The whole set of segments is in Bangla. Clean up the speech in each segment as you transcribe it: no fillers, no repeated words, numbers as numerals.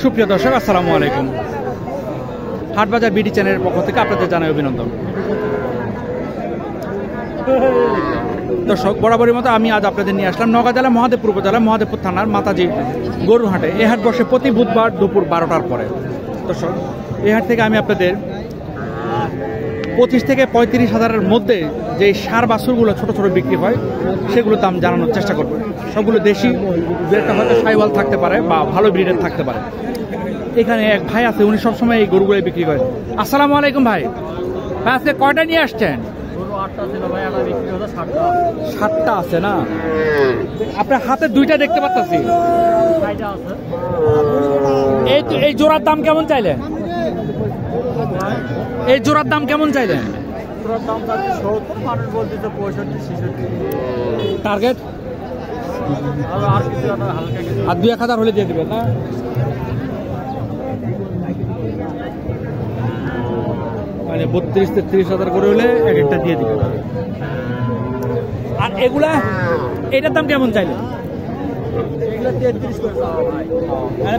সুপ্রিয় দর্শক, আসসালামু আলাইকুম। হাটবাজার বিডি চ্যানেলের পক্ষ থেকে আপনাদের জানাই অভিনন্দন। দর্শক, বরাবরের মতো আমি আজ আপনাদের নিয়ে আসলাম নওগাঁ জেলা মহাদেবপুর উপজেলা মহাদেবপুর থানার মাতাজি গরুর হাটে। এই হাট বসে প্রতি বুধবার দুপুর 12টার পরে। দর্শক, এই হাট থেকে আমি আপনাদের 25 থেকে 35 হাজারের মধ্যে যে সার বাছুরগুলো ছোট ছোট বিক্রি হয় সেগুলো দাম জানানোর চেষ্টা করবো। সবগুলো দেশি, দু একটা হয়তো সাইওয়াল থাকতে পারে বা ভালো ব্রিডের থাকতে পারে। এখানে এক ভাই আছে, উনি সবসময় এই গরুগুলো বিক্রি করেন। আসসালামু আলাইকুম ভাই। ভাই আজকে কয়টা নিয়ে আসছেন? 7টা আছে না? আপনার হাতে 2টা দেখতে পাচ্ছি। এই জোড়ার দাম কেমন চাইলেন? এই জোড়ার দাম কেমন চাইলেন? টার্গেট আর 2-1000 হলে দিয়ে দিবেন না? মানে 32-33 হাজার করে হলে এক একটা দিয়ে দিবেন। আর এগুলা, এটার দাম কেমন চাইলেন?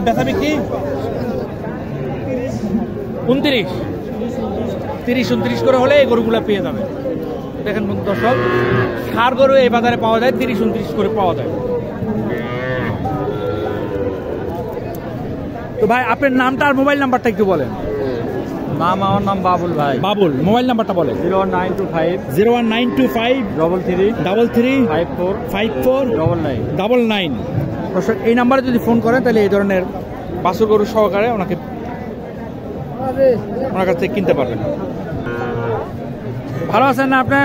বেচা বিক্রি 30-29 করে হলে এই গরুগুলা পেয়ে যাবে। দেখেন দর্শক, সার গরু এই বাজারে পাওয়া যায় 30-29 করে পাওয়া যায়। তো ভাই, আপনার নামটা আর মোবাইল নাম্বারটা একটু বলেন। আমার নাম বাবুল ভাই। বাবুল, মোবাইল নাম্বারটা বলেন। 01925 33 54 99। দর্শক, এই নাম্বারে যদি ফোন করেন তাহলে এই ধরনের বাছুর গরু সহকারে ওনার কাছ থেকে কিনতে পারবেন। ভালো আছেন না আপনি?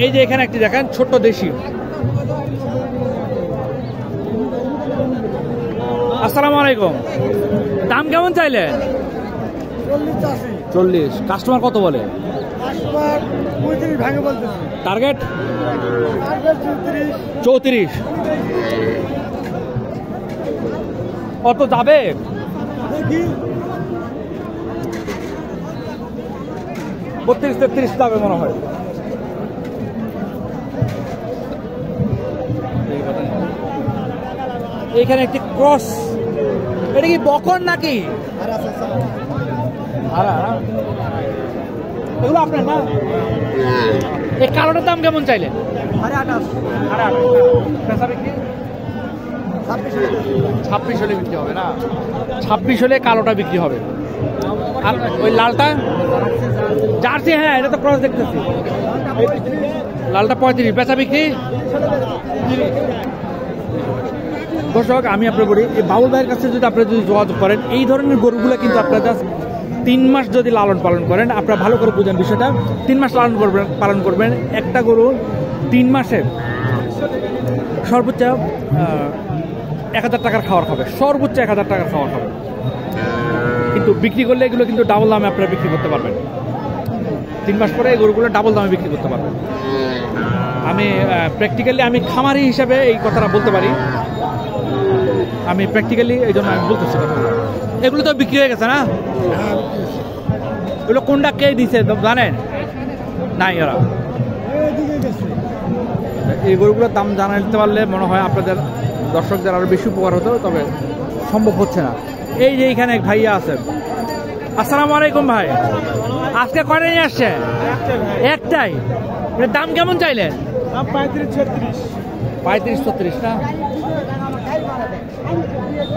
এই যে এখানে একটি দেখেন ছোট্ট দেশি। আসসালামু আলাইকুম। দাম কেমন চাইলেন? 40। কাস্টমার কত বলে? টার্গেট 34। কত যাবে? 32-33 যাবে মনে হয়। এখানে একটি ক্রস, এটা কি বকন নাকি? এগুলো আপনার না? এই কালোটার দাম কেমন চাইলেন? 26 হলে বিক্রি হবে না? 26 হলে কালোটা বিক্রি হবে। আর ওই লালটা জার্সি? হ্যাঁ, এটা তো ক্রস দেখতেছি। লালটা 35। বেচা বিক্রি? দর্শক, আমি আপনার বলি, এই বাবুল ভাইয়ের কাছে যদি আপনারা যোগাযোগ করেন, এই ধরনের গরুগুলো কিন্তু আপনারা জাস্ট 3 মাস যদি লালন পালন করেন, আপনারা ভালো করে বুঝেন বিষয়টা। 3 মাস পালন করবেন একটা গরু। 3 মাসে সর্বোচ্চ 1000 টাকার খাবার খাবে, সর্বোচ্চ 1000 টাকার খাবার খাবে। কিন্তু বিক্রি করলে এগুলো কিন্তু ডাবল দামে আপনারা বিক্রি করতে পারবেন। 3 মাস পরে এই গরুগুলো ডাবল দামে বিক্রি করতে পারবেন। আমি প্র্যাকটিক্যালি, আমি খামারি হিসাবে এই কথাটা বলতে পারি। আমি প্র্যাকটিক্যালি এই জন্য আমি বলতেছি। এগুলো তো বিক্রি হয়ে গেছে না? এগুলো কোনটা কে দিছে জানেন? নাই, ওরা এই গরুগুলোর দাম জানাতে পারলে মনে হয় আপনাদের দর্শকদের আরো বেশি উপকার হতো, তবে সম্ভব হচ্ছে না। এই যে এইখানে এক ভাইয়া আছেন। আসসালামু আলাইকুম ভাই। আজকে কয়টা নিয়ে আসছে? একটাই। দাম কেমন চাইলেন? 35-36 না?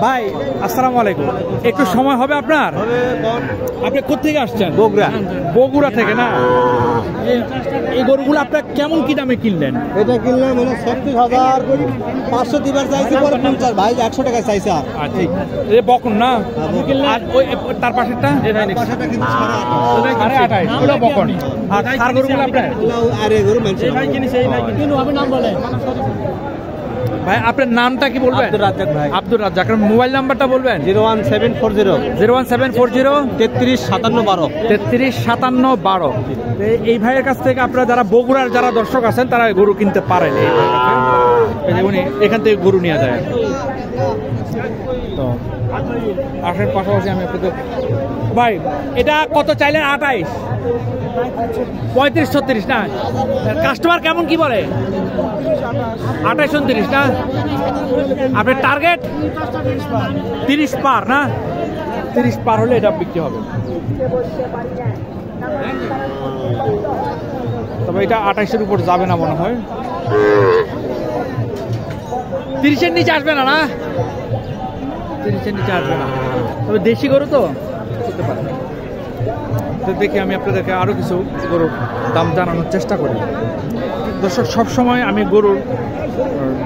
ভাই আসসালামু আলাইকুম। একটু সময় হবে আপনার? আপনি কোথেকে আসছেন? বগুড়া থেকে না? এই গরুগুলো আপনার কেমন কি দামে কিনলেন? এটা কিনলাম 36,500 দিবার চাইছি, পরে 50 ভাই 100 টাকা চাইছে। আচ্ছা, এই বকন না? আর ওই তার পাশেরটা কিন্তু 28,500 ওটা বকন। আর সার গরুগুলো আপনার? আরে গরু মানছে ভাই কিনেছে, এই ভাই কিনো। আমি নাম বলেন ভাই, আপনার নামটা কি বলবেন? আব্দুর রাজ্জাক ভাই। আব্দুর রাজ্জাক। মোবাইল নাম্বারটা বলবেন? 01740 335712। এই ভাইয়ের কাছ থেকে আপনারা যারা বগুড়ার যারা দর্শক আছেন তারা গরু কিনতে পারেন। উনি এখান থেকে গরু নিয়ে যায়। তো আসার পাশাপাশি আমি আপনাদের ভাই, এটা কত চাইলেন? 28। 35-36 না? কাস্টমার কেমন কি বলে? 28-29 না? আপনার টার্গেট 30 পার না? 30 পার হলে এটা বিক্রি হবে। তবে এটা 28-এর উপর যাবে না মনে হয়। 30-এর নিচে আসবে না, না 30-এর নিচে আসবে না। তবে দেশি গরু তো হতে পারে। তো দেখি আমি আপনাদেরকে আরো কিছু গরুর দাম জানানোর চেষ্টা করি। দর্শক, সবসময় আমি গরুর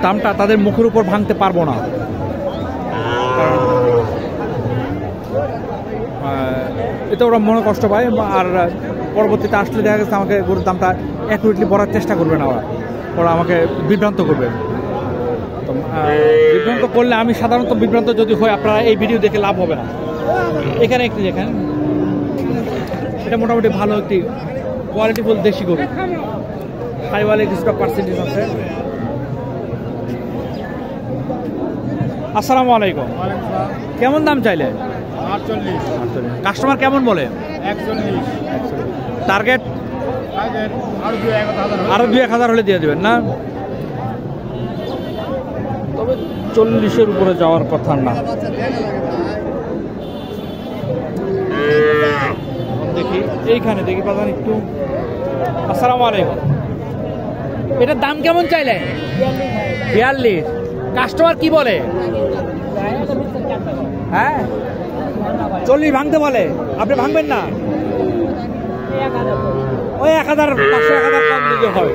দামটা তাদের মুখের উপর ভাঙতে পারবো না, কারণ এতে ওরা মনে কষ্ট পায়, আর পরবর্তীতে আসলে দেখা গেছে আমাকে গরুর দামটা অ্যাকুরেটলি বলার চেষ্টা করবে না, ওরা আমাকে বিভ্রান্ত করবে। তো বিভ্রান্ত করলে আমি সাধারণত বিভ্রান্ত যদি হয়, আপনারা এই ভিডিও দেখে লাভ হবে না। এখানে একটু দেখেন, এটা মোটামুটি ভালো একটি কোয়ালিটিফুল দেশি গরু, হাইওয়ালে কিছুটা পার্সেন্টেজ আছে। আসসালামু আলাইকুম, কেমন দাম চাইলে? 48। কাস্টমার কেমন বলে? 41। টার্গেট আরো 2-1000 হলে দিয়ে দেবেন না? তবে 40-এর উপরে যাওয়ার কথা না। দেখি এইখানে দেখি বাজান একটু। আসসালামু আলাইকুম, এটার দাম কেমন চাইলেন? 42। কাস্টমার কি বলে? হ্যাঁ 40 ভাঙতে বলে, আপনি ভাঙবেন না? ওই 1500-1000 কম দিতে হয়।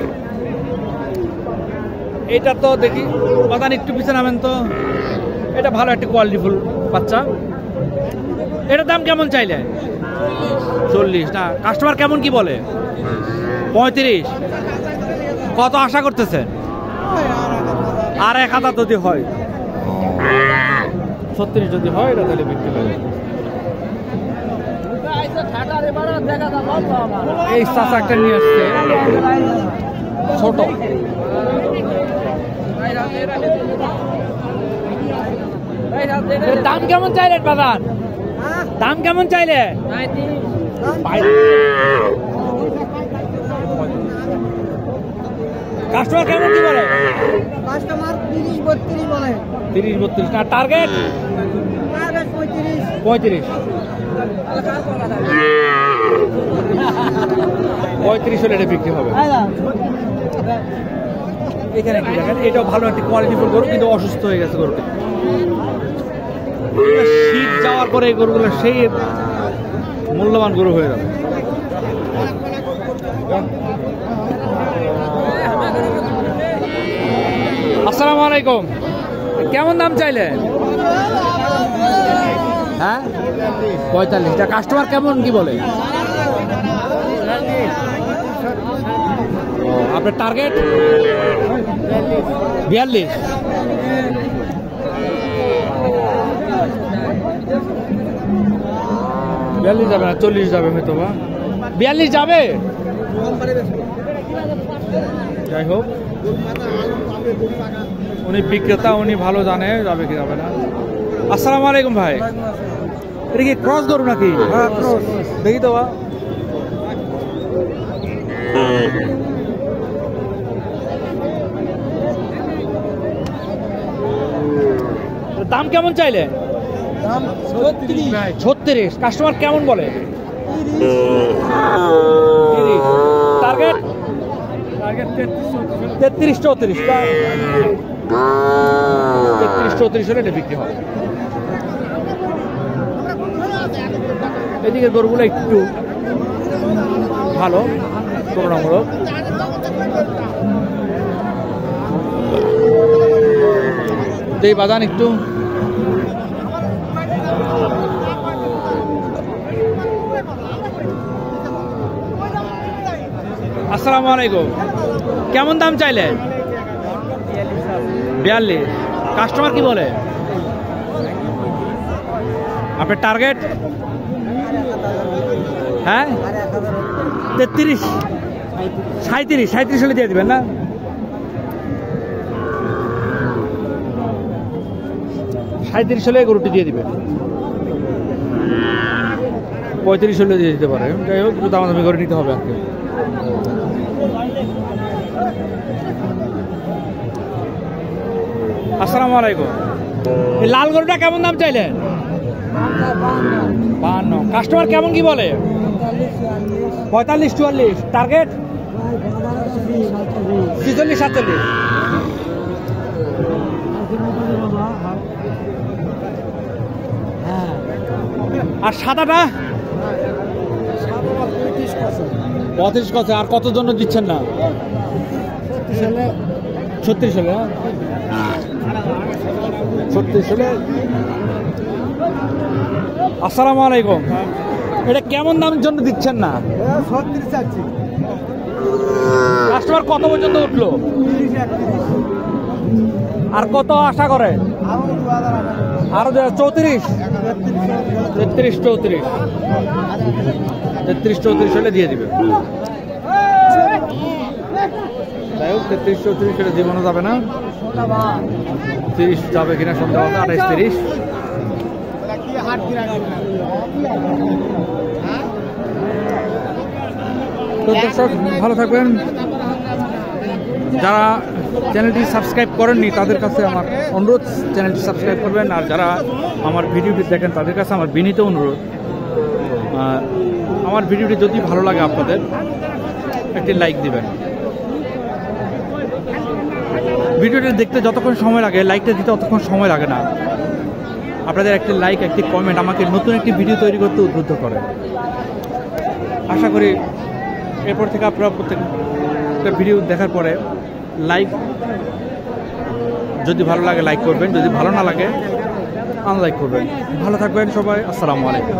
এটা তো দেখি বাজান একটু পিছনে নামেন তো। এটা ভালো একটা কোয়ালিটিফুল বাচ্চা। এটার দাম কেমন চাইলে? 40 না? কাস্টমার কেমন কি বলে? 35। কত আশা করতেছেন? আর 1000 যদি হয়, 36 যদি হয়, এটা তাহলে বিক্রি হবে। এই চাচা একটা নিয়ে আসছে ছোট, দাম কেমন চাইলেন বাজার? দাম কেমন চাইলে? কাস্টমার কেমন কি বলে? কাস্টমার 30-32 বলে। 30-32 না? টার্গেট 35। 35 হলে এটা বিক্রি হবে। এখানে কি দেখেন, এটাও ভালো একটা কোয়ালিটিফুল গরু, কিন্তু অসুস্থ হয়ে গেছে গরুটা। শীত যাওয়ার পরে এই গরুগুলো সেই মূল্যবান গরু হয়ে যাবে। আসসালামু আলাইকুম, কেমন দাম চাইলে? হ্যাঁ 45। কাস্টমার কেমন কি বলে? আপনার টার্গেট 42। 42 যাবে না, 40 যাবে হয়তো বা। 42 যাবে। যাই হোক, উনি বিক্রেতা, উনি ভালো জানে যাবে কি যাবে না। আসসালামু আলাইকুম ভাই, এটা কি ক্রস গরু নাকি? দেখি তো বা। দাম কেমন চাইলে? 36। কাস্টমার কেমন বলে? 30। টার্গেট 33-34। 33-34 হলে এটা বিক্রি হয়। এদিকে গরুগুলো একটু ভালো, তুলনামূলক। এই বাগান একটু আসসালামু আলাইকুম, কেমন দাম চাইলে? 42। কাস্টমার কি বলে? আপনার টার্গেট? হ্যাঁ 33। 37 হলে দিয়ে দিবেন না? 37 হলে গরুটি দিয়ে দিবেন। 35 হলে দিয়ে দিতে পারে। যাই হোক, একটু দামাদামি করে নিতে হবে আর কি। আসসালামু আলাইকুম। এই লাল গরুটা কেমন দাম চাইলেন? 52। কাস্টমার কেমন কি বলে? 45 44। টার্গেট 46 47। আর সাদাটা 35 কত? আর কত জন্য দিচ্ছেন না? 36 হলে 36 হলে। আসসালামু আলাইকুম। এটা কেমন দামের জন্য দিচ্ছেন না? 36 চাচ্ছি। কাস্টমার কত পর্যন্ত উঠলো? 30 31। আর কত আশা করে? আরো 34 33 34 33 34 হলে দিয়ে দিবে। যাই হোক, 33 34 হলে জীবনও যাবে না। 30 যাবে কিনা সন্দেহ হবে। 28 30। তো দর্শক ভালো থাকবেন। যারা চ্যানেলটি সাবস্ক্রাইব করেননি তাদের কাছে আমার অনুরোধ, চ্যানেলটি সাবস্ক্রাইব করবেন। আর যারা আমার ভিডিওটি দেখেন তাদের কাছে আমার বিনীত অনুরোধ, আমার ভিডিওটি যদি ভালো লাগে আপনাদের একটি লাইক দিবেন। ভিডিওটি দেখতে যতক্ষণ সময় লাগে, লাইকটা দিতে অতক্ষণ সময় লাগে না। আপনাদের একটি লাইক, একটি কমেন্ট আমাকে নতুন একটি ভিডিও তৈরি করতে উদ্বুদ্ধ করে। আশা করি এরপর থেকে আপনারা প্রত্যেকটা ভিডিও দেখার পরে লাইক, যদি ভালো লাগে লাইক করবেন, যদি ভালো না লাগে আনলাইক করবেন। ভালো থাকবেন সবাই। আসসালামু আলাইকুম।